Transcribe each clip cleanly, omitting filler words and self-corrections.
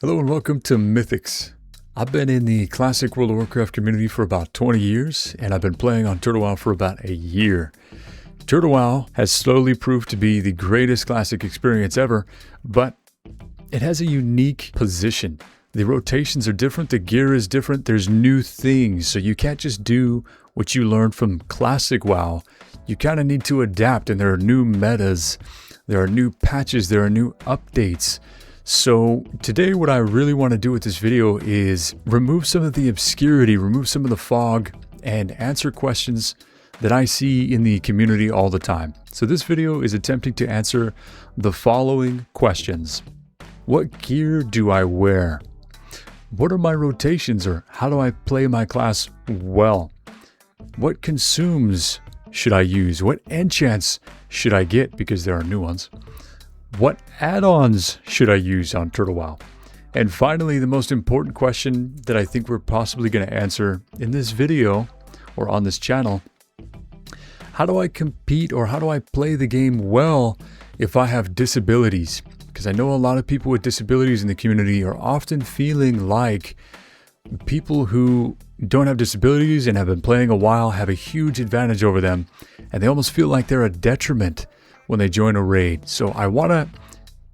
Hello and welcome to Mythix. I've been in the classic World of Warcraft community for about 20 years, and I've been playing on TurtleWoW for about a year. TurtleWoW has slowly proved to be the greatest classic experience ever, but it has a unique position. The rotations are different, the gear is different, there's new things, so you can't just do what you learned from classic WoW. You kind of need to adapt, and there are new metas, there are new patches, there are new updates. So today what I really want to do with this video is remove some of the obscurity, remove some of the fog, and answer questions that I see in the community all the time. So this video is attempting to answer the following questions. What gear do I wear? What are my rotations, or how do I play my class well? What consumes should I use? What enchants should I get, because there are new ones? What add-ons should I use on TurtleWoW? And finally, the most important question that I think we're possibly going to answer in this video or on this channel: how do I compete, or how do I play the game well if I have disabilities? Because I know a lot of people with disabilities in the community are often feeling like people who don't have disabilities and have been playing a while have a huge advantage over them, and they almost feel like they're a detriment when they join a raid. So I want to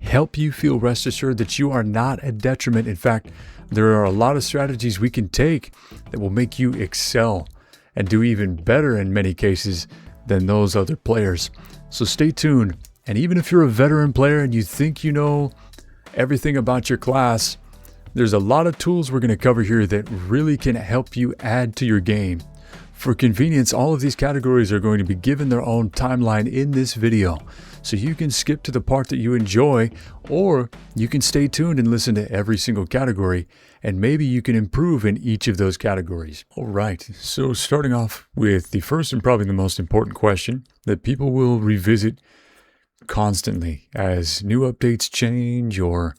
help you feel rest assured that you are not a detriment. In fact, there are a lot of strategies we can take that will make you excel and do even better in many cases than those other players. So stay tuned. And even if you're a veteran player and you think you know everything about your class, there's a lot of tools we're going to cover here that really can help you add to your game. For convenience, all of these categories are going to be given their own timeline in this video, so you can skip to the part that you enjoy, or you can stay tuned and listen to every single category, and maybe you can improve in each of those categories. All right, so starting off with the first and probably the most important question that people will revisit constantly as new updates change, or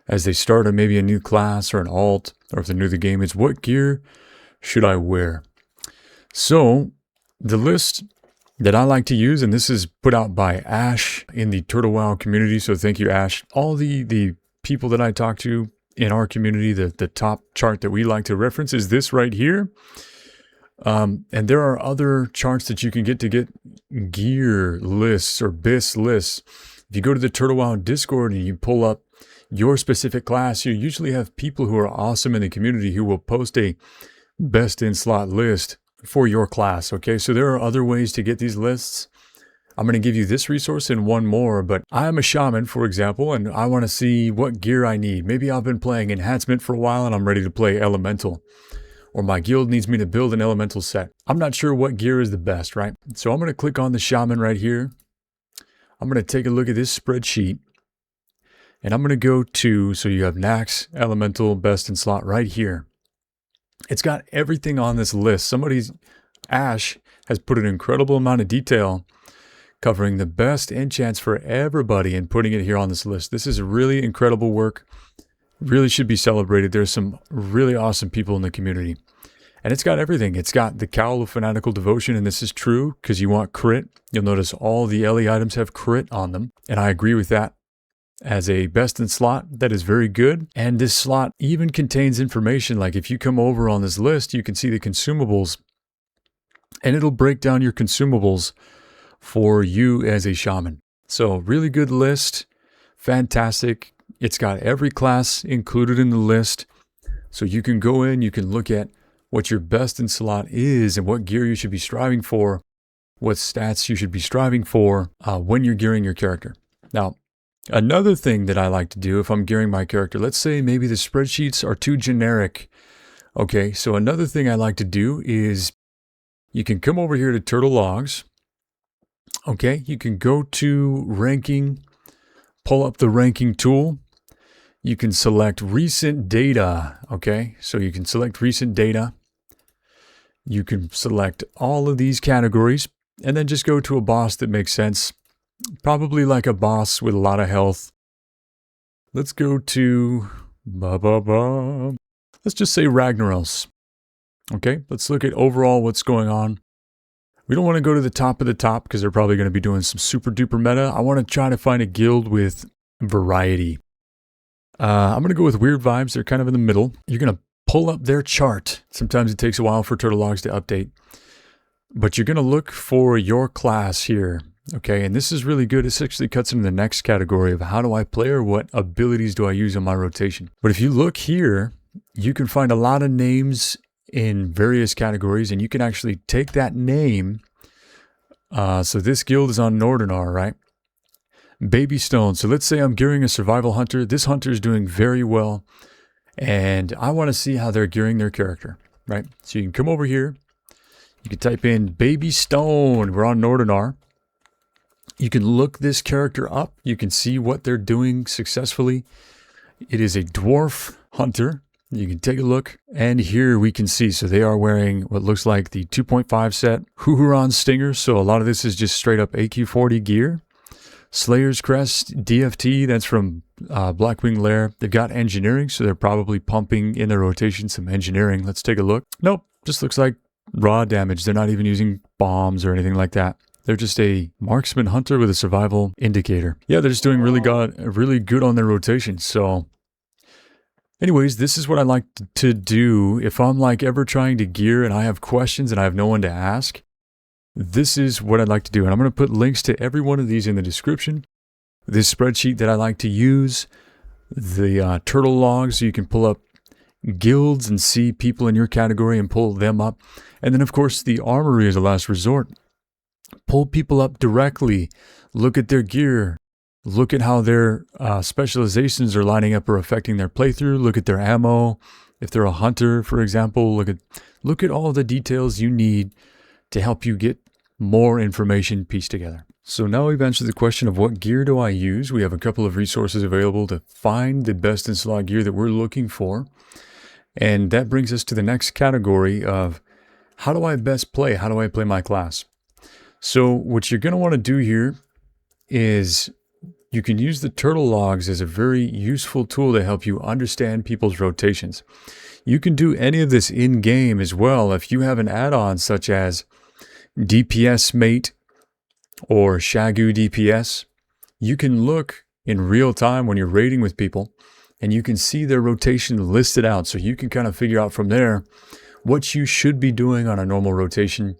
as they start maybe a new class or an alt, or if they're new to the game, is what gear should I wear? So the list that I like to use, and this is put out by Ash in the TurtleWoW community, so thank you, Ash. All the people that I talk to in our community, the top chart that we like to reference is this right here. And there are other charts that you can get to get gear lists or BIS lists. If you go to the TurtleWoW Discord and you pull up your specific class, you usually have people who are awesome in the community who will post a best in slot list for your class. Okay, so there are other ways to get these lists. I'm going to give you this resource and one more, but I'm a shaman, for example, and I want to see what gear I need. Maybe I've been playing enhancement for a while and I'm ready to play elemental, or my guild needs me to build an elemental set. I'm not sure what gear is the best, right? So I'm going to click on the shaman right here. I'm going to take a look at this spreadsheet, and I'm going to go to, so you have Nax, elemental, best in slot right here. It's got everything on this list. Ash has put an incredible amount of detail covering the best enchants for everybody and putting it here on this list. This is really incredible work. Really should be celebrated. There's some really awesome people in the community. And it's got everything. It's got the Cowl of Fanatical Devotion, and this is true because you want crit. You'll notice all the LE items have crit on them, and I agree with that. As a best in slot, that is very good. And this slot even contains information, like if you come over on this list, you can see the consumables, and it'll break down your consumables for you as a shaman. So really good list, fantastic. It's got every class included in the list, so you can go in, you can look at what your best in slot is and what gear you should be striving for, what stats you should be striving for when you're gearing your character. Now, another thing that I like to do if I'm gearing my character, let's say maybe the spreadsheets are too generic. Okay, so another thing I like to do is you can come over here to Turtle Logs. Okay, you can go to ranking, pull up the ranking tool. You can select recent data. Okay, so you can select recent data. You can select all of these categories and then just go to a boss that makes sense. Probably like a boss with a lot of health. Let's go to, let's just say Ragnaros. Okay, let's look at overall what's going on. We don't want to go to the top of the top because they're probably going to be doing some super duper meta. I want to try to find a guild with variety. I'm going to go with Weird Vibes. They're kind of in the middle. You're going to pull up their chart. Sometimes it takes a while for TurtleLogs to update. But you're going to look for your class here. Okay, and this is really good. This actually cuts into the next category of how do I play or what abilities do I use on my rotation. But if you look here, you can find a lot of names in various categories, and you can actually take that name. So this guild is on Nordinar, right? Baby Stone. So let's say I'm gearing a survival hunter. This hunter is doing very well, and I want to see how they're gearing their character, right? So you can come over here. You can type in Baby Stone. We're on Nordinar. You can look this character up. You can see what they're doing successfully. It is a dwarf hunter. You can take a look, and here we can see, so they are wearing what looks like the 2.5 set Huron Stinger. So a lot of this is just straight up AQ40 gear. Slayer's Crest, DFT, that's from Blackwing Lair. They've got engineering, so they're probably pumping in their rotation some engineering. Let's take a look. Nope, just looks like raw damage. They're not even using bombs or anything like that. They're just a marksman hunter with a survival indicator. Yeah, they're just doing really good on their rotation. So anyways, this is what I like to do. If I'm like ever trying to gear and I have questions and I have no one to ask, this is what I'd like to do. And I'm going to put links to every one of these in the description. This spreadsheet that I like to use, the turtle logs, so you can pull up guilds and see people in your category and pull them up. And then of course the armory is a last resort. Pull people up directly, look at their gear, look at how their specializations are lining up or affecting their playthrough, look at their ammo. If they're a hunter, for example, look at all the details you need to help you get more information pieced together. So now we've answered the question of what gear do I use. We have a couple of resources available to find the best in slot gear that we're looking for. And that brings us to the next category of how do I best play? How do I play my class? So what you're going to want to do here is you can use the turtle logs as a very useful tool to help you understand people's rotations. You can do any of this in-game as well. If you have an add-on such as DPS Mate or Shagu DPS, you can look in real time when you're raiding with people and you can see their rotation listed out. So you can kind of figure out from there what you should be doing on a normal rotation,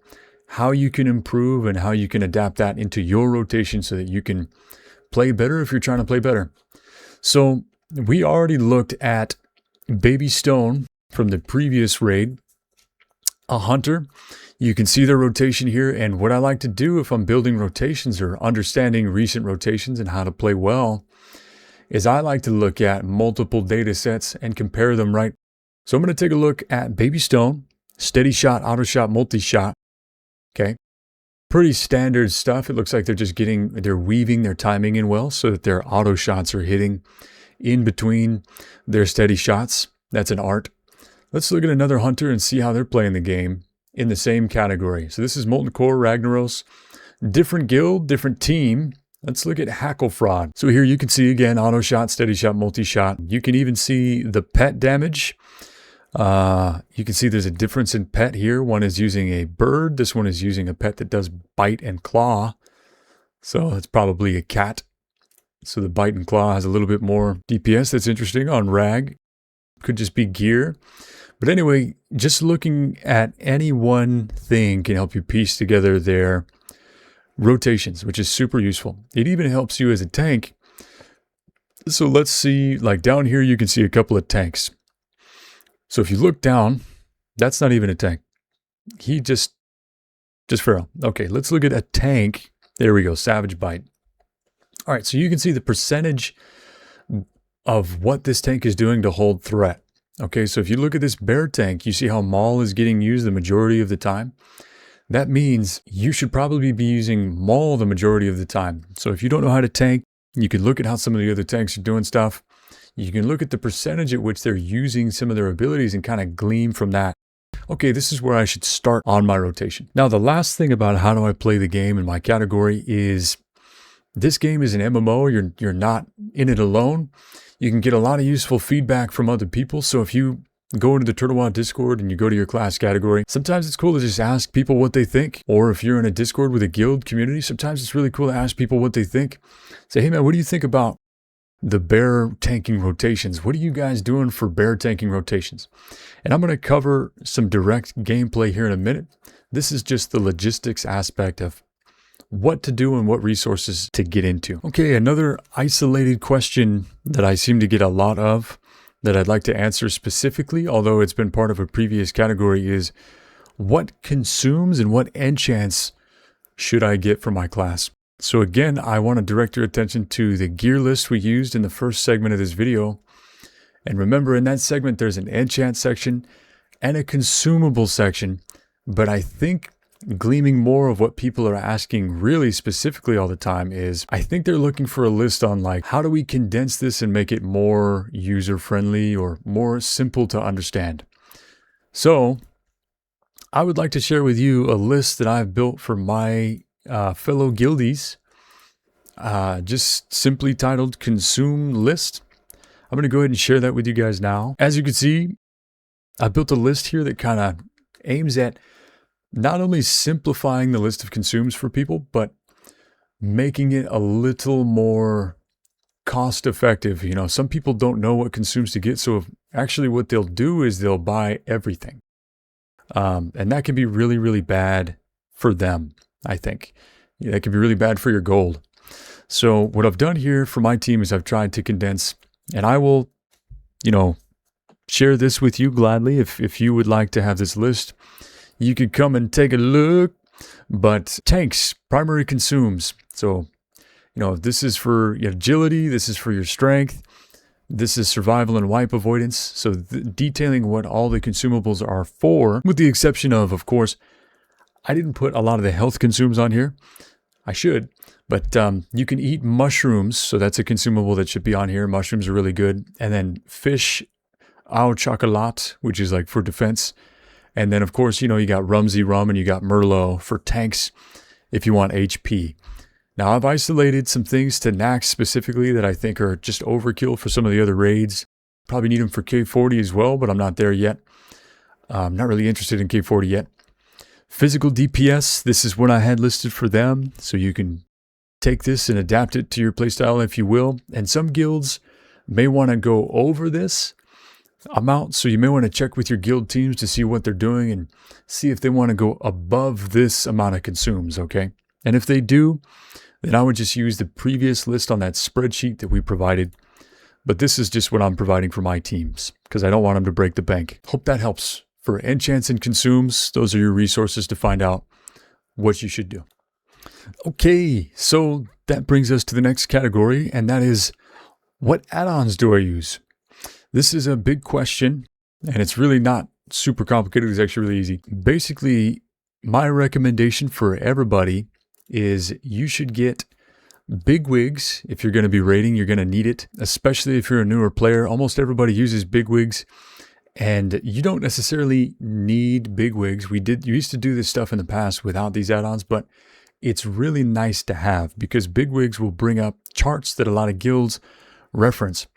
how you can improve and how you can adapt that into your rotation so that you can play better if you're trying to play better. So we already looked at Baby Stone from the previous raid, a hunter. You can see their rotation here, and what I like to do if I'm building rotations or understanding recent rotations and how to play well is I like to look at multiple data sets and compare them, right? So I'm going to take a look at Baby Stone, steady shot, auto shot, multi-shot. Okay, pretty standard stuff. It looks like they're weaving their timing in well so that their auto shots are hitting in between their steady shots. That's an art. Let's look at another hunter and see how they're playing the game in the same category. So this is Molten Core, Ragnaros, different guild, different team. Let's look at Hackle Fraud. So here you can see again, auto shot, steady shot, multi-shot. You can even see the pet damage. You can see there's a difference in pet here. One is using a bird. This one is using a pet that does bite and claw. So it's probably a cat. So the bite and claw has a little bit more DPS. That's interesting on Rag. Could just be gear. But anyway, just looking at any one thing can help you piece together their rotations, which is super useful. It even helps you as a tank. So let's see, like down here, you can see a couple of tanks. So if you look down, that's not even a tank. He just feral. Okay, let's look at a tank. There we go, Savage Bite. All right, so you can see the percentage of what this tank is doing to hold threat. Okay, so if you look at this bear tank, you see how Maul is getting used the majority of the time. That means you should probably be using Maul the majority of the time. So if you don't know how to tank, you can look at how some of the other tanks are doing stuff. You can look at the percentage at which they're using some of their abilities and kind of glean from that. Okay, this is where I should start on my rotation. Now, the last thing about how do I play the game in my category is this game is an MMO. You're not in it alone. You can get a lot of useful feedback from other people. So if you go into the TurtleWoW Discord and you go to your class category, sometimes it's cool to just ask people what they think. Or if you're in a Discord with a guild community, sometimes it's really cool to ask people what they think. Say, hey man, what do you think about the bear tanking rotations. What are you guys doing for bear tanking rotations? And I'm going to cover some direct gameplay here in a minute. This is just the logistics aspect of what to do and what resources to get into. Okay, another isolated question that I seem to get a lot of that I'd like to answer specifically, although it's been part of a previous category, is what consumes and what enchants should I get for my class? So again, I want to direct your attention to the gear list we used in the first segment of this video. And remember, in that segment, there's an enchant section and a consumable section. But I think gleaming more of what people are asking really specifically all the time is, I think they're looking for a list on like, how do we condense this and make it more user-friendly or more simple to understand? So I would like to share with you a list that I've built for my fellow guildies, just simply titled Consume List. I'm going to go ahead and share that with you guys now. As you can see, I built a list here that kind of aims at not only simplifying the list of consumes for people, but making it a little more cost effective. You know, some people don't know what consumes to get. So actually what they'll do is they'll buy everything. And that can be really, really bad for them, I think. Yeah, that can be really bad for your gold. So what I've done here for my team is I've tried to condense, and I will, you know, share this with you gladly. If you would like to have this list, you could come and take a look. But tanks, primary consumes. So, you know, this is for your agility. This is for your strength. This is survival and wipe avoidance. So detailing what all the consumables are for, with the exception of course, I didn't put a lot of the health consumes on here. I should, but you can eat mushrooms. So that's a consumable that should be on here. Mushrooms are really good. And then fish au chocolat, which is like for defense. And then, of course, you know, you got Rumsey Rum and you got Merlot for tanks if you want HP. Now, I've isolated some things to Nax specifically that I think are just overkill for some of the other raids. Probably need them for K40 as well, but I'm not there yet. I'm not really interested in K40 yet. Physical DPS, this is what I had listed for them. So you can take this and adapt it to your playstyle if you will. And some guilds may want to go over this amount. So you may want to check with your guild teams to see what they're doing and see if they want to go above this amount of consumes, okay? And if they do, then I would just use the previous list on that spreadsheet that we provided. But this is just what I'm providing for my teams because I don't want them to break the bank. Hope that helps. For enchants and consumes, those are your resources to find out what you should do. Okay, so that brings us to the next category, and that is, what add-ons do I use? This is a big question, and it's really not super complicated. It's actually really easy. Basically, my recommendation for everybody is you should get bigwigs. If you're going to be raiding, you're going to need it, especially if you're a newer player. Almost everybody uses bigwigs, and you don't necessarily need bigwigs. We used to do this stuff in the past without these add-ons, but it's really nice to have because bigwigs will bring up charts that a lot of guilds reference.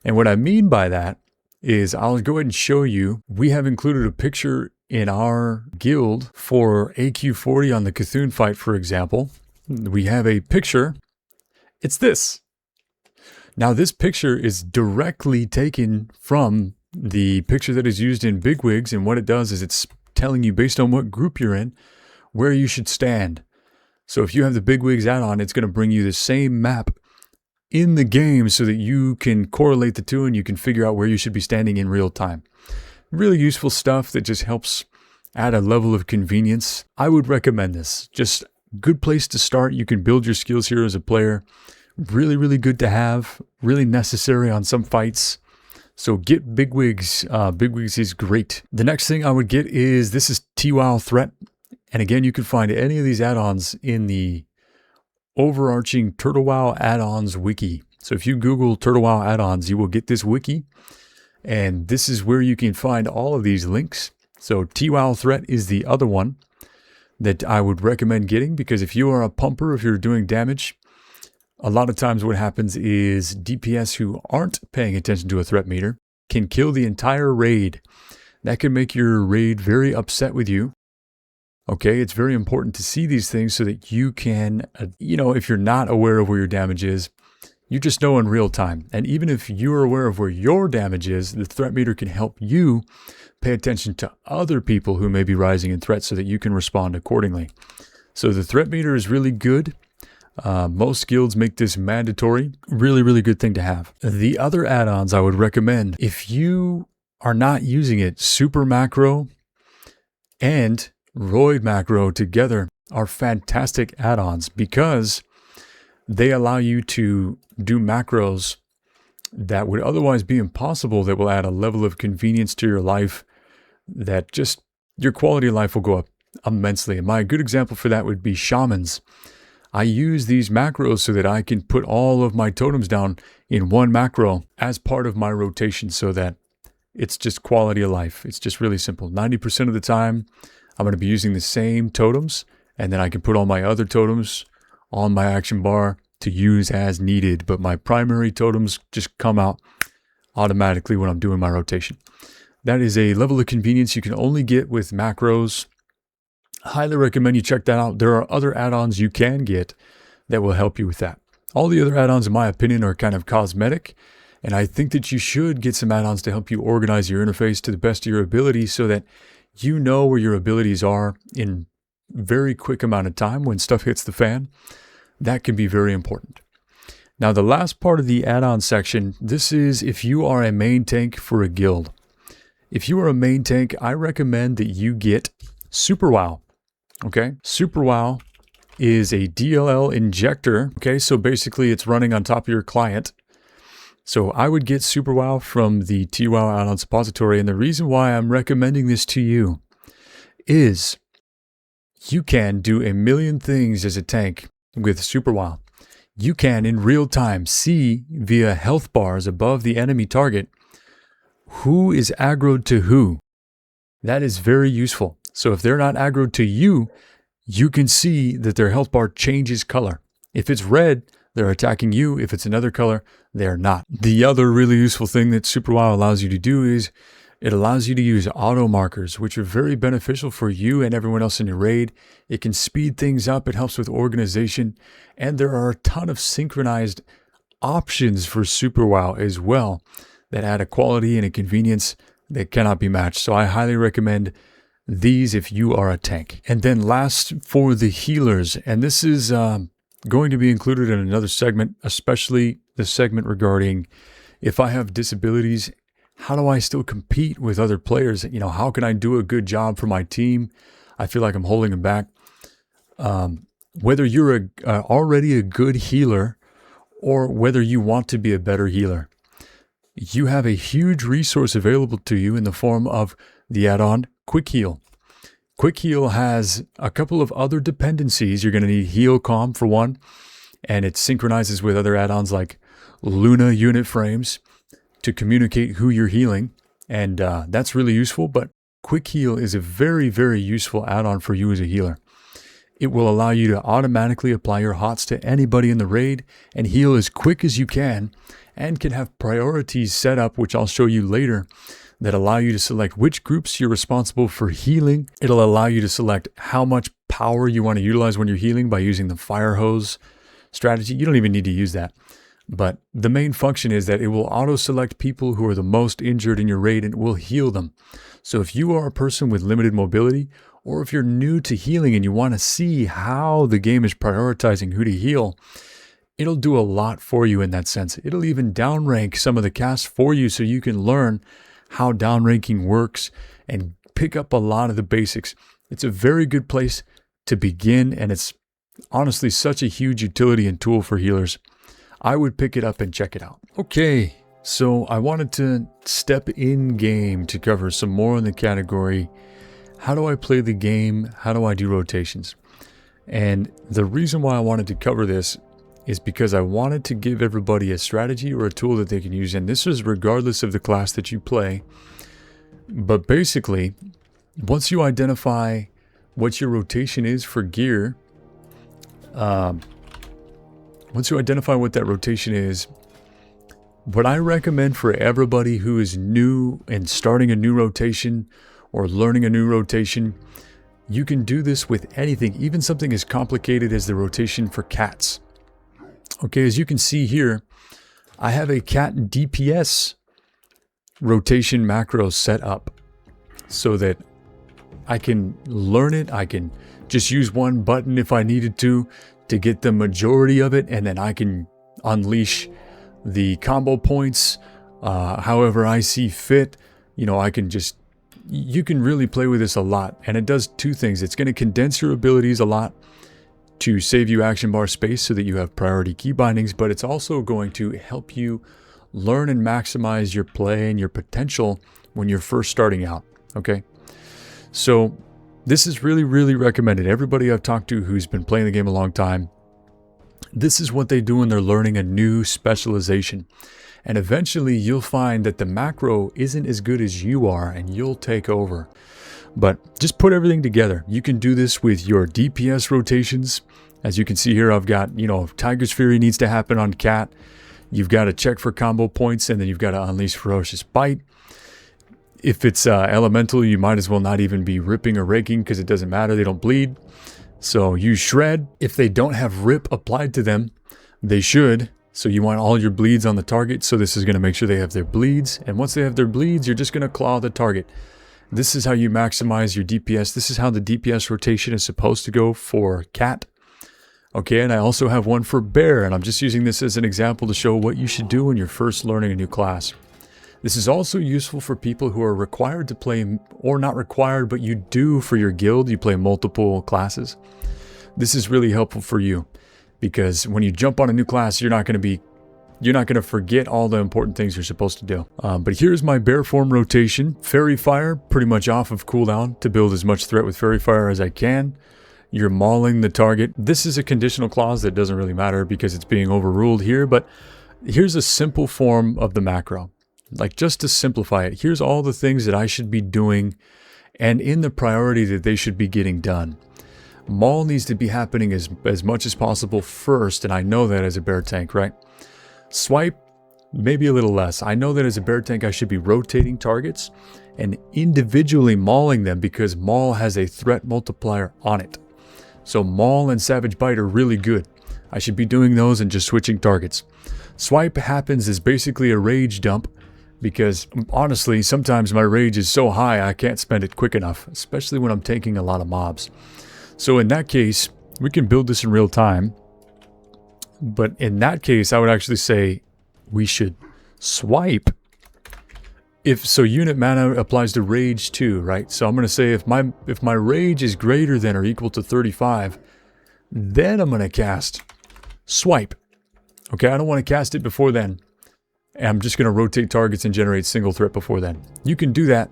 And what I mean by that is I'll go ahead and show you. We have included a picture in our guild for AQ40 on the Cthulhu fight, for example. We have a picture. It's this. Now, this picture is directly taken from the picture that is used in bigwigs, and what it does is it's telling you based on what group you're in, where you should stand. So if you have the bigwigs add-on, it's going to bring you the same map in the game so that you can correlate the two and you can figure out where you should be standing in real time. Really useful stuff that just helps add a level of convenience. I would recommend this. Just good place to start. You can build your skills here as a player. Really, really good to have. Really necessary on some fights. So get bigwigs. Bigwigs is great. The next thing I would get is, this is TWoW threat. And again, you can find any of these add-ons in the overarching TurtleWoW add-ons wiki. So if you Google TurtleWoW add-ons, you will get this wiki. And this is where you can find all of these links. So TWoW threat is the other one that I would recommend getting, because if you are a pumper, if you're doing damage, a lot of times what happens is DPS who aren't paying attention to a threat meter can kill the entire raid. That can make your raid very upset with you. Okay, it's very important to see these things so that you can, if you're not aware of where your damage is, You just know in real time. And even if you're aware of where your damage is, the threat meter can help you pay attention to other people who may be rising in threat so that you can respond accordingly. So the threat meter is really good. Most guilds make this mandatory. Really, really good thing to have. The other add-ons I would recommend, if you are not using it, Super Macro and Roid Macro together are fantastic add-ons because they allow you to do macros that would otherwise be impossible, that will add a level of convenience to your life that just your quality of life will go up immensely. And my good example for that would be shamans. I use these macros so that I can put all of my totems down in one macro as part of my rotation so that it's just quality of life. It's just really simple. 90% of the time, I'm going to be using the same totems, and then I can put all my other totems on my action bar to use as needed. But my primary totems just come out automatically when I'm doing my rotation. That is a level of convenience you can only get with macros. Highly recommend you check that out. There are other add-ons you can get that will help you with that. All the other add-ons, in my opinion, are kind of cosmetic. And I think that you should get some add-ons to help you organize your interface to the best of your ability so that you know where your abilities are in very quick amount of time when stuff hits the fan. That can be very important. Now, the last part of the add-on section, this is if you are a main tank for a guild. If you are a main tank, I recommend that you get Super WoW. Okay, Super WoW is a DLL injector. Okay, so basically it's running on top of your client. So I would get Super WoW from the TWoW add-on suppository. And the reason why I'm recommending this to you is you can do a million things as a tank with Super WoW. You can, in real time, see via health bars above the enemy target who is aggroed to who. That is very useful. So if they're not aggroed to you, you can see that their health bar changes color. If it's red, they're attacking you. If it's another color, they're not. The other really useful thing that Super WoW allows you to do is it allows you to use auto markers, which are very beneficial for you and everyone else in your raid. It can speed things up. It helps with organization. And there are a ton of synchronized options for Super WoW as well that add a quality and a convenience that cannot be matched. So I highly recommend these if you are a tank. And then last for the healers, and this is going to be included in another segment, especially the segment regarding if I have disabilities, how do I still compete with other players? You know, how can I do a good job for my team? I feel like I'm holding them back. Whether you're already a good healer or whether you want to be a better healer, you have a huge resource available to you in the form of the add-on Quickheal. Quickheal has a couple of other dependencies. You're going to need Heal Calm for one, and it synchronizes with other add-ons like Luna unit frames to communicate who you're healing, and that's really useful. But Quickheal is a very, very useful add-on for you as a healer. It will allow you to automatically apply your HOTS to anybody in the raid and heal as quick as you can, and can have priorities set up, which I'll show you later, that allow you to select which groups you're responsible for healing. It'll allow you to select how much power you want to utilize when you're healing by using the fire hose strategy. You don't even need to use that. But the main function is that it will auto-select people who are the most injured in your raid and it will heal them. So if you are a person with limited mobility, or if you're new to healing and you want to see how the game is prioritizing who to heal, it'll do a lot for you in that sense. It'll even downrank some of the casts for you so you can learn how downranking works and pick up a lot of the basics. It's a very good place to begin, and it's honestly such a huge utility and tool for healers. I would pick it up and check it out. Okay, so I wanted to step in game to cover some more in the category, how do I play the game? How do I do rotations? And the reason why I wanted to cover this is because I wanted to give everybody a strategy or a tool that they can use. And this is regardless of the class that you play. But basically, once you identify what your rotation is for gear, once you identify what that rotation is, what I recommend for everybody who is new and starting a new rotation or learning a new rotation, you can do this with anything, even something as complicated as the rotation for cats. Okay, as you can see here, I have a cat DPS rotation macro set up so that I can learn it. I can just use one button if I needed to get the majority of it, and then I can unleash the combo points however I see fit. You know, you can really play with this a lot, and it does two things. It's going to condense your abilities a lot to save you action bar space so that you have priority key bindings, but it's also going to help you learn and maximize your play and your potential when you're first starting out. Okay, so this is really, really recommended. Everybody I've talked to who's been playing the game a long time, this is what they do when they're learning a new specialization. And eventually you'll find that the macro isn't as good as you are, and you'll take over. But just put everything together. You can do this with your DPS rotations. As you can see here, I've got, you know, Tiger's Fury needs to happen on Cat. You've got to check for combo points, and then you've got to unleash Ferocious Bite. If it's elemental, you might as well not even be ripping or raking because it doesn't matter. They don't bleed. So use Shred. If they don't have rip applied to them, they should. So you want all your bleeds on the target. So this is going to make sure they have their bleeds. And once they have their bleeds, you're just going to claw the target. This is how you maximize your DPS. This is how the DPS rotation is supposed to go for Cat. Okay, and I also have one for Bear, and I'm just using this as an example to show what you should do when you're first learning a new class. This is also useful for people who are required to play, or not required, but you do for your guild, you play multiple classes. This is really helpful for you, because when you jump on a new class, you're not going to forget all the important things you're supposed to do. But here's my Bear form rotation. Fairy Fire, pretty much off of cooldown to build as much threat with Fairy Fire as I can. You're mauling the target. This is a conditional clause that doesn't really matter because it's being overruled here, but here's a simple form of the macro. Like, just to simplify it, here's all the things that I should be doing and in the priority that they should be getting done. Maul needs to be happening as much as possible first, and I know that as a Bear tank, right? Swipe, maybe a little less. I know that as a Bear tank I should be rotating targets and individually mauling them because Maul has a threat multiplier on it. So Maul and Savage Bite are really good. I should be doing those and just switching targets. Swipe happens as basically a rage dump because honestly sometimes my rage is so high I can't spend it quick enough, especially when I'm taking a lot of mobs. So in that case, we can build this in real time. But in that case, I would actually say we should swipe. So unit mana applies to rage too, right? So I'm going to say if my rage is greater than or equal to 35, then I'm going to cast swipe. Okay, I don't want to cast it before then. And I'm just going to rotate targets and generate single threat before then. You can do that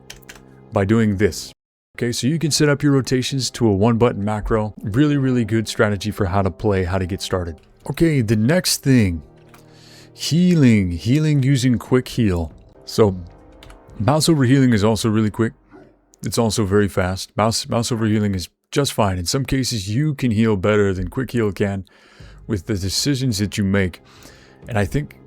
by doing this. Okay, so you can set up your rotations to a one-button macro. Really, really good strategy for how to play, how to get started. Okay, the next thing, healing using Quickheal. So mouse over healing is also really quick. It's also very fast. Mouse over healing is just fine. In some cases, you can heal better than Quickheal can with the decisions that you make. And I think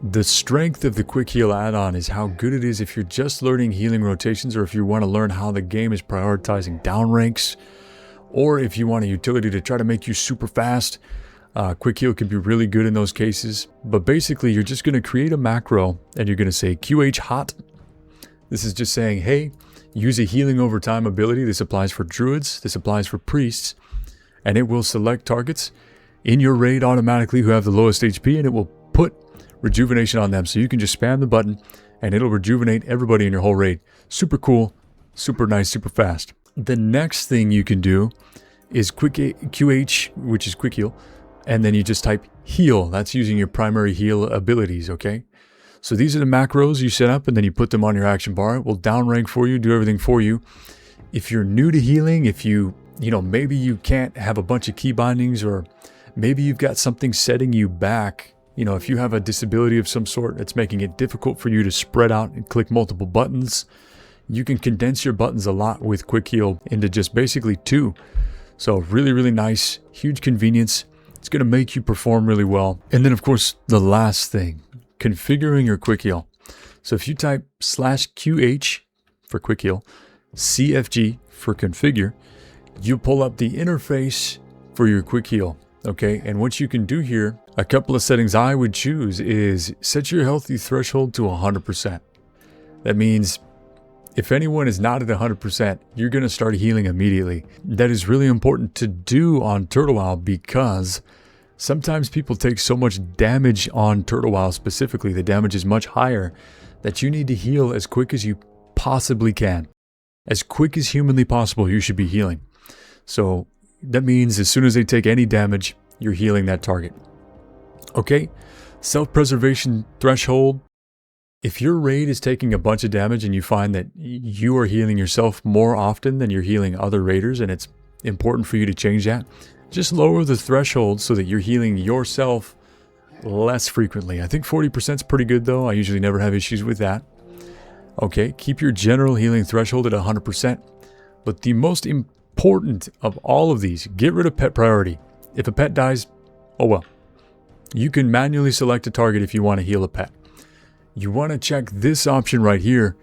the strength of the Quickheal add-on is how good it is if you're just learning healing rotations, or if you want to learn how the game is prioritizing down ranks, or if you want a utility to try to make you super fast. Quickheal can be really good in those cases. But basically, you're just going to create a macro and you're going to say QH hot. This is just saying, hey, use a healing over time ability. This applies for druids. This applies for priests. And it will select targets in your raid automatically who have the lowest HP, and it will put rejuvenation on them. So you can just spam the button and it'll rejuvenate everybody in your whole raid. Super cool, super nice, super fast. The next thing you can do is QH, which is Quickheal, and then you just type heal. That's using your primary heal abilities, okay? So these are the macros you set up, and then you put them on your action bar. It will downrank for you, do everything for you. If you're new to healing, if you know, maybe you can't have a bunch of key bindings, or maybe you've got something setting you back. You know, if you have a disability of some sort that's making it difficult for you to spread out and click multiple buttons, you can condense your buttons a lot with Quickheal into just basically 2. So really, really nice, huge convenience. It's going to make you perform really well. And then of course, the last thing, configuring your Quickheal. So if you type /QH for Quickheal, CFG for configure, you pull up the interface for your Quickheal. Okay, and what you can do here, a couple of settings I would choose is set your healthy threshold to 100%. That means if anyone is not at 100%, you're going to start healing immediately. That is really important to do on TurtleWoW because sometimes people take so much damage on TurtleWoW specifically. The damage is much higher that you need to heal as quick as you possibly can. As quick as humanly possible, you should be healing. So that means as soon as they take any damage, you're healing that target. Okay, self-preservation threshold. If your raid is taking a bunch of damage and you find that you are healing yourself more often than you're healing other raiders, and it's important for you to change that, just lower the threshold so that you're healing yourself less frequently. I think 40% is pretty good though. I usually never have issues with that. Okay, keep your general healing threshold at 100%. But the most important of all of these, get rid of pet priority. If a pet dies, oh well. You can manually select a target if you want to heal a pet. You want to check this option right here,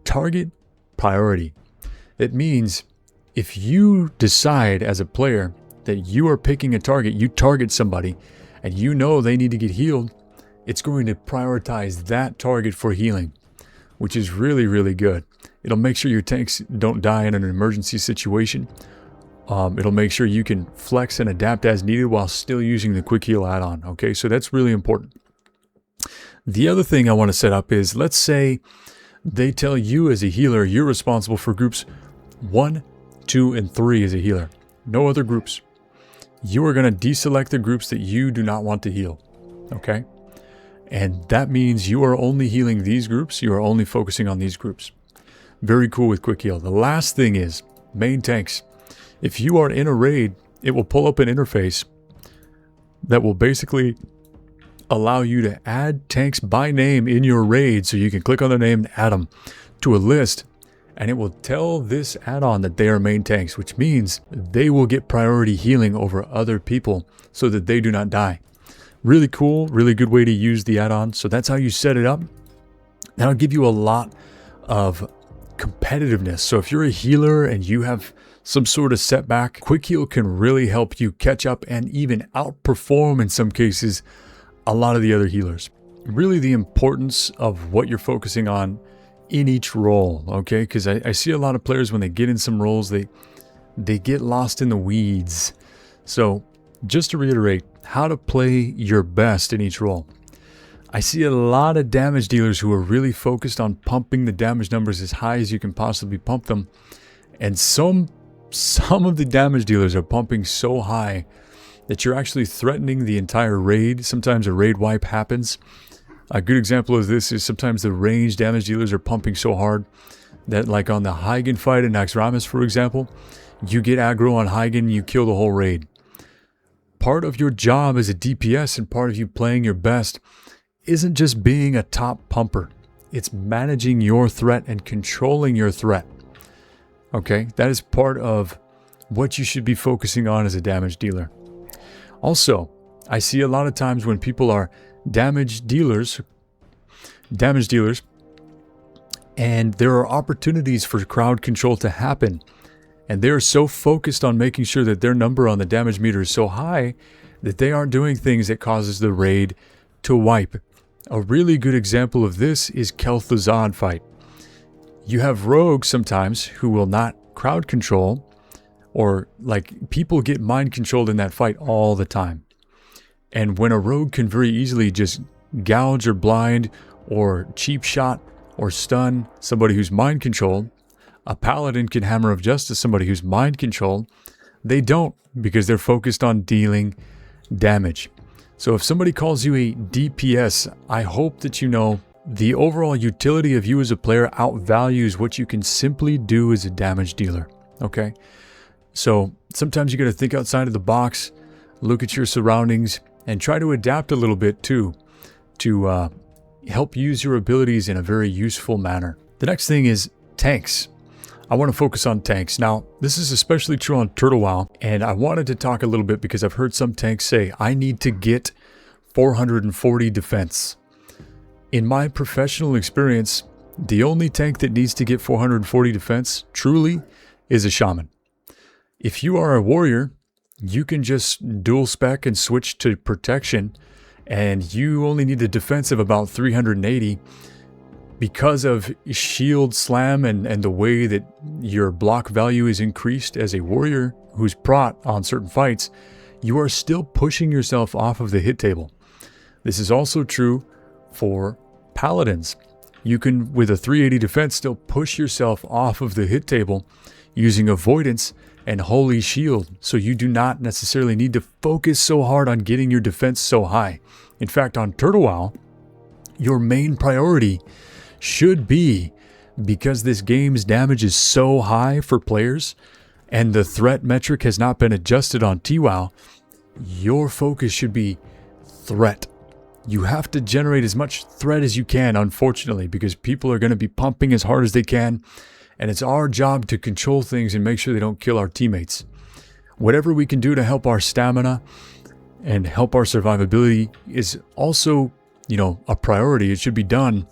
target priority. It means if you decide as a player that you are picking a target, you target somebody, and you know they need to get healed, it's going to prioritize that target for healing, which is really, really good. It'll make sure your tanks don't die in an emergency situation. It'll make sure you can flex and adapt as needed while still using the Quickheal add-on. Okay, so that's really important. The other thing I want to set up is, let's say they tell you as a healer, you're responsible for groups 1, 2, and 3 as a healer. No other groups. You are going to deselect the groups that you do not want to heal. Okay? And that means you are only healing these groups. You are only focusing on these groups. Very cool with Quickheal. The last thing is main tanks. If you are in a raid, it will pull up an interface that will basically allow you to add tanks by name in your raid. So you can click on their name and add them to a list, and it will tell this add-on that they are main tanks, which means they will get priority healing over other people so that they do not die. Really cool, really good way to use the add-on. So that's how you set it up. That'll give you a lot of competitiveness. So if you're a healer and you have some sort of setback, Quickheal can really help you catch up and even outperform in some cases a lot of the other healers. Really the importance of what you're focusing on in each role, okay? Because I see a lot of players when they get in some roles, they get lost in the weeds. So just to reiterate, how to play your best in each role. I see a lot of damage dealers who are really focused on pumping the damage numbers as high as you can possibly pump them. And some of the damage dealers are pumping so high that you're actually threatening the entire raid. Sometimes a raid wipe happens. A good example of this is sometimes the range damage dealers are pumping so hard that, like on the Hygen fight in Naxxramas, for example, you get aggro on Hygen, you kill the whole raid. Part of your job as a DPS and part of you playing your best isn't just being a top pumper. It's managing your threat and controlling your threat. Okay, that is part of what you should be focusing on as a damage dealer. Also, I see a lot of times when people are damage dealers, and there are opportunities for crowd control to happen, and they're so focused on making sure that their number on the damage meter is so high that they aren't doing things that causes the raid to wipe. A really good example of this is Kel'Thuzad fight. You have rogues sometimes who will not crowd control, or like people get mind controlled in that fight all the time. And when a rogue can very easily just gouge or blind or cheap shot or stun somebody who's mind controlled, a paladin can hammer of justice somebody who's mind controlled. They don't, because they're focused on dealing damage. So if somebody calls you a DPS, I hope that you know the overall utility of you as a player outvalues what you can simply do as a damage dealer. Okay? So sometimes you got to think outside of the box, look at your surroundings, and try to adapt a little bit too, to help use your abilities in a very useful manner. The next thing is tanks. I want to focus on tanks. Now, this is especially true on TurtleWoW, and I wanted to talk a little bit because I've heard some tanks say, I need to get 440 defense. In my professional experience, the only tank that needs to get 440 defense, truly, is a shaman. If you are a warrior, you can just dual spec and switch to protection, and you only need a defense of about 380 because of shield slam and the way that your block value is increased as a warrior who's prot on certain fights. You are still pushing yourself off of the hit table. This is also true for paladins. You can, with a 380 defense, still push yourself off of the hit table using avoidance and holy shield, so you do not necessarily need to focus so hard on getting your defense so high. In fact, on TurtleWoW, your main priority should be, because this game's damage is so high for players and the threat metric has not been adjusted on TWoW, your focus should be threat. You have to generate as much threat as you can, unfortunately, because people are going to be pumping as hard as they can, and it's our job to control things and make sure they don't kill our teammates. Whatever we can do to help our stamina and help our survivability is also, a priority. It should be done.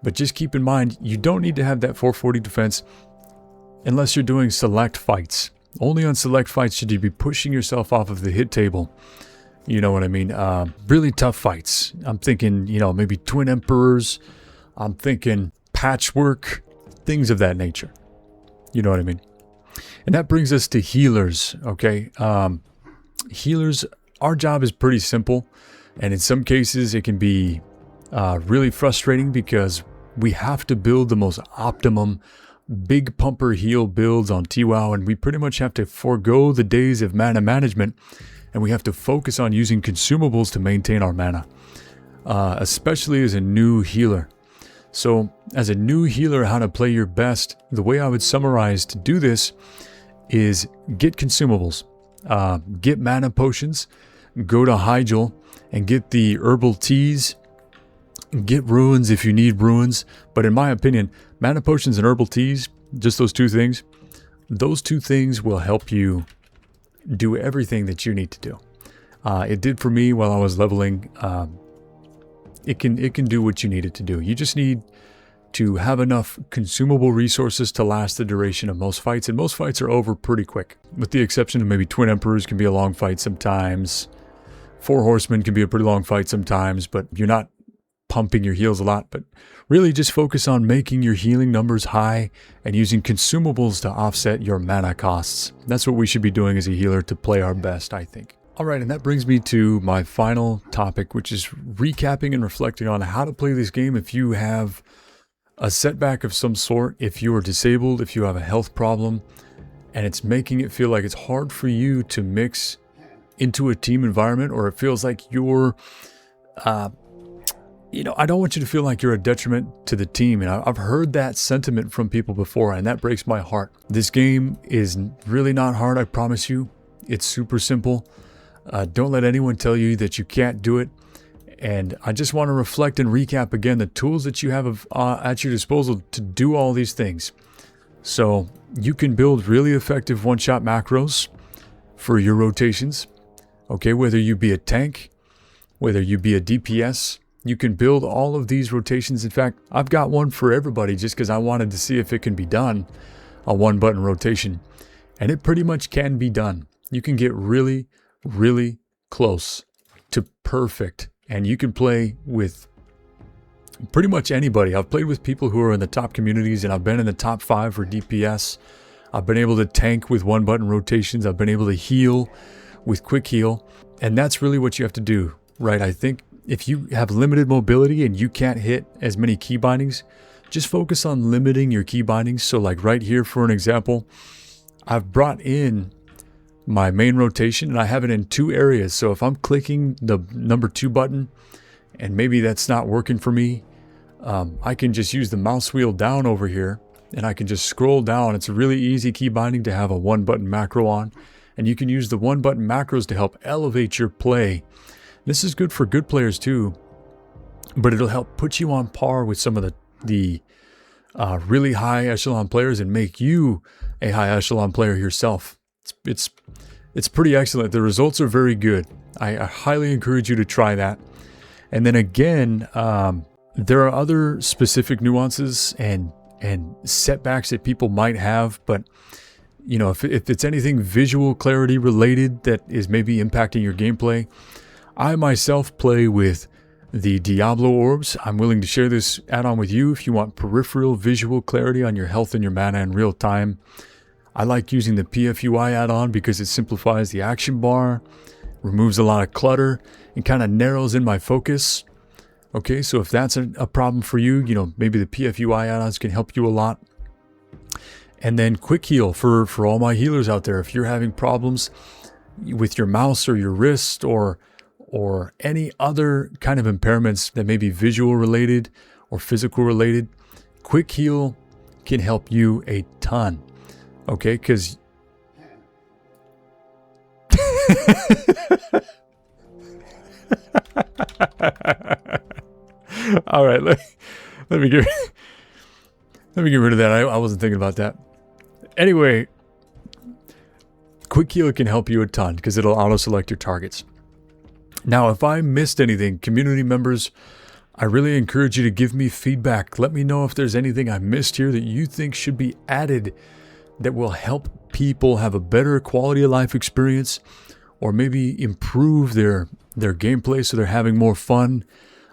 But just keep in mind, you don't need to have that 440 defense unless you're doing select fights. Only on select fights should you be pushing yourself off of the hit table. You know what I mean? Really tough fights. I'm thinking, maybe Twin Emperors. I'm thinking Patchwork. Things of that nature. You know what I mean? And that brings us to healers, okay? Healers, our job is pretty simple. And in some cases, it can be really frustrating because we have to build the most optimum big pumper heal builds on TWoW, and we pretty much have to forego the days of mana management, and we have to focus on using consumables to maintain our mana, especially as a new healer. So as a new healer, how to play your best, the way I would summarize to do this is get consumables, get mana potions, go to Hyjal and get the herbal teas, get runes if you need runes. But in my opinion, mana potions and herbal teas, just those two things will help you do everything that you need to do. It did for me while I was leveling. It can do what you need it to do. You just need to have enough consumable resources to last the duration of most fights, and most fights are over pretty quick, with the exception of maybe Twin Emperors can be a long fight sometimes. Four Horsemen can be a pretty long fight sometimes, but you're not pumping your heals a lot. But really just focus on making your healing numbers high and using consumables to offset your mana costs. That's what we should be doing as a healer to play our best, I think. Alright, and that brings me to my final topic, which is recapping and reflecting on how to play this game if you have a setback of some sort, if you are disabled, if you have a health problem, and it's making it feel like it's hard for you to mix into a team environment, or it feels like you're, I don't want you to feel like you're a detriment to the team. And I've heard that sentiment from people before, and that breaks my heart. This game is really not hard, I promise you. It's super simple. Don't let anyone tell you that you can't do it. And I just want to reflect and recap again the tools that you have at your disposal to do all these things. So you can build really effective one-shot macros for your rotations. Okay, whether you be a tank, whether you be a DPS, you can build all of these rotations. In fact, I've got one for everybody just because I wanted to see if it can be done, a one-button rotation. And it pretty much can be done. You can get really, really close to perfect. And you can play with pretty much anybody. I've played with people who are in the top communities, and I've been in the top 5 for DPS. I've been able to tank with one-button rotations. I've been able to heal with Quickheal. And that's really what you have to do, right? I think if you have limited mobility and you can't hit as many key bindings, just focus on limiting your key bindings. So like right here, for an example, I've brought in my main rotation and I have it in 2 areas. So if I'm clicking the number 2 button and maybe that's not working for me, I can just use the mouse wheel down over here and I can just scroll down. It's a really easy key binding to have a 1-button macro on, and you can use the 1-button macros to help elevate your play. This is good for good players too, but it'll help put you on par with some of the really high echelon players and make you a high echelon player yourself. It's pretty excellent. The results are very good. I highly encourage you to try that. And then again, there are other specific nuances and setbacks that people might have, but You know, if it's anything visual clarity related that is maybe impacting your gameplay, I myself play with the Diablo orbs. I'm willing to share this add-on with you if you want peripheral visual clarity on your health and your mana in real time. I like using the PFUI add-on because it simplifies the action bar, removes a lot of clutter, and kind of narrows in my focus. Okay, so if that's a problem for you, you know, maybe the PFUI add-ons can help you a lot. And then Quickheal for all my healers out there. If you're having problems with your mouse or your wrist or any other kind of impairments that may be visual related or physical related, Quickheal can help you a ton. Okay, because all right, let me get rid of that. I wasn't thinking about that. Anyway, Quickheal can help you a ton because it'll auto-select your targets. Now, if I missed anything, community members, I really encourage you to give me feedback. Let me know if there's anything I missed here that you think should be added that will help people have a better quality of life experience, or maybe improve their gameplay so they're having more fun.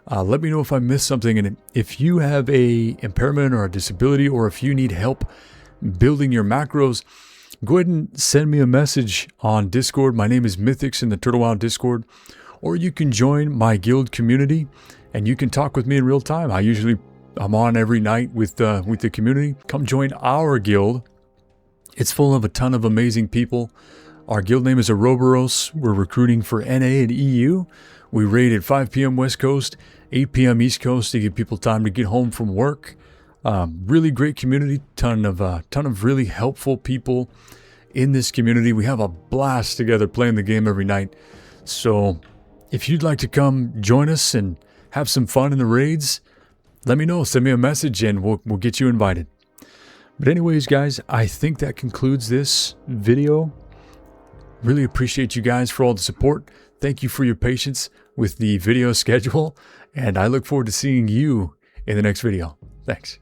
Let me know if I missed something, and if you have a impairment or a disability, or if you need help building your macros, go ahead and send me a message on Discord. My name is Mythix in the TurtleWoW Discord, or you can join my guild community and you can talk with me in real time. I'm on every night with the community. Come join our guild. It's full of a ton of amazing people. Our guild name is Ouroboros. We're recruiting for NA and EU. We raid at 5 p.m. West Coast, 8 p.m. East Coast to give people time to get home from work. Really great community, ton of really helpful people in this community. We have a blast together playing the game every night. So if you'd like to come join us and have some fun in the raids, let me know. Send me a message and we'll get you invited. But anyways, guys, I think that concludes this video. Really appreciate you guys for all the support. Thank you for your patience with the video schedule, and I look forward to seeing you in the next video. Thanks.